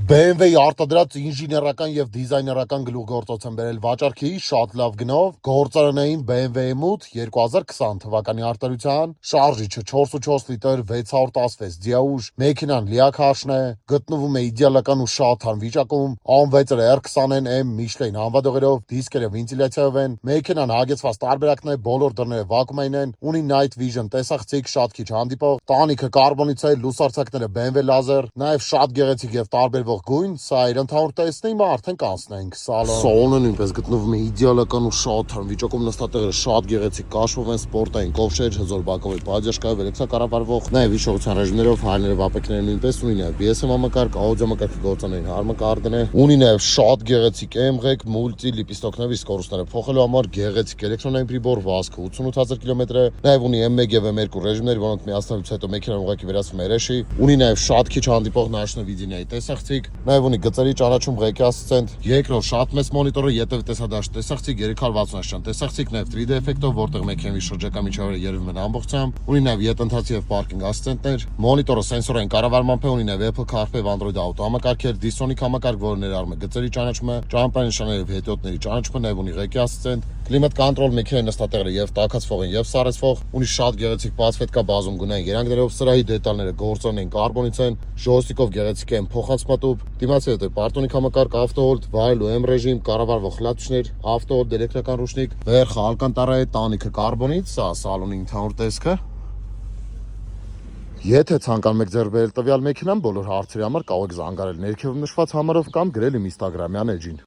BMW-ի արտադրած ինժեներական եւ դիզայներական գլուխգործոց են բերել վաճառքի շատ լավ գնով գործարանային BMW M8 2020 թվականի արտադրության, շարժիչը 4.4 լիտր 616 դիաուժ, մեքենան լիաքարշն է, գտնվում է իդեալական ու շատ թարմ վիճակում, անվեծր R20M Michelin անվադողերով, դիսկերը վենտիլյացիայով են, մեքենան հագեցված տարբերակն է, բոլոր դռները վակումային են, ունի Night Vision տեսախցիկ, շատ քիչ հանդիպող, տանիքը կարբոնից է, լուսարձակները BMW laser, նաեւ շատ գեղեցիկ եւ տարբեր գույն, սա իր ընդհանուր տեսնենք, արդեն կանցնենք սալոն։ Սալոնը նույնպես գտնվում է իդեալական ու շատ թարմ վիճակում, նստատեղերը շատ գեղեցիկ կաշվով են, սպորտային կովշեր, հզոր բակով բաժաշկայով, էլեկտրակառավարվող, նաև իշխողության ռեժիմներով, հայերներով ապակիները նույնպես ունի նաև BSM համակարգ, աուդիո համակարգի գործանային հարմակարգն է, ունի նաև շատ գեղեցիկ M-ղեկ, մուլտի լիպիստոկների սկորուստները փոխելու համար գեղեցիկ էլեկտրոնային պրիբոր, վազքը 88000 կիլոմետր է, նաև ունի M1 եւ M2 ռեժիմներ, որոնք միացնելուց հետո մեքենան ուղղակի վերածվում է RS-ի, ունի նաև շատ քիչ հանդիպող նաշնավիդինայի տեսախցիկ, նաև ունի գծերի ճանաչում ղեկի ասիստենտ, երկրորդ շատ մեծ մոնիտորը, ԵՏՎ տեսադաշտ տեսախցիկ, 360 տեսախցիկ, նաև 3D էֆեկտով, որտեղ մեքենայի շրջակա միջավայրը երևում է ամբողջությամբ, ունի նաև ետընթացի եւ պարկինգ ասիստենտներ, մոնիտորը սենսորային կառավարմամբ է, ունի նաև Apple CarPlay եւ Android Auto համակարգեր, Distonic համակարգ, որը ներառում է գծերի ճանաչումը, ճանապարհային նշանների եւ հետիոտների ճանաչումը, նաև ունի ղեկի ասիստենտ, կլիմատ կոնտրոլ, մեքենայի նստատեղերը եւ տաքացվող են եւ սառեցվող, ունի շատ գեղեցիկ բացվետկա բազում գունային երանգներով, սրահի դետալները գործոնային կարբոնից են, ժոյստիկով գեղեցիկ են փոխանցմատուփ, դիմացի հետ է պարտոնիկ համակարգ, ավտոհոլդ, վարելու M ռեժիմ, կառավարվող խլացուցիչներ, ավտոհոլդ, էլեկտրական ռուշնիկ, վերխը ալկանտարա է, տանիքը կարբոնից, սա սալոնի ընդհանուր տեսքը։ Եթե ցանկանում եք ձեռք բերել տվյալ մեքենան, բոլոր հարցերի համար կարող եք զանգարել ներքևում նշված համարով կամ գրել իմ Instagram-յան էջին։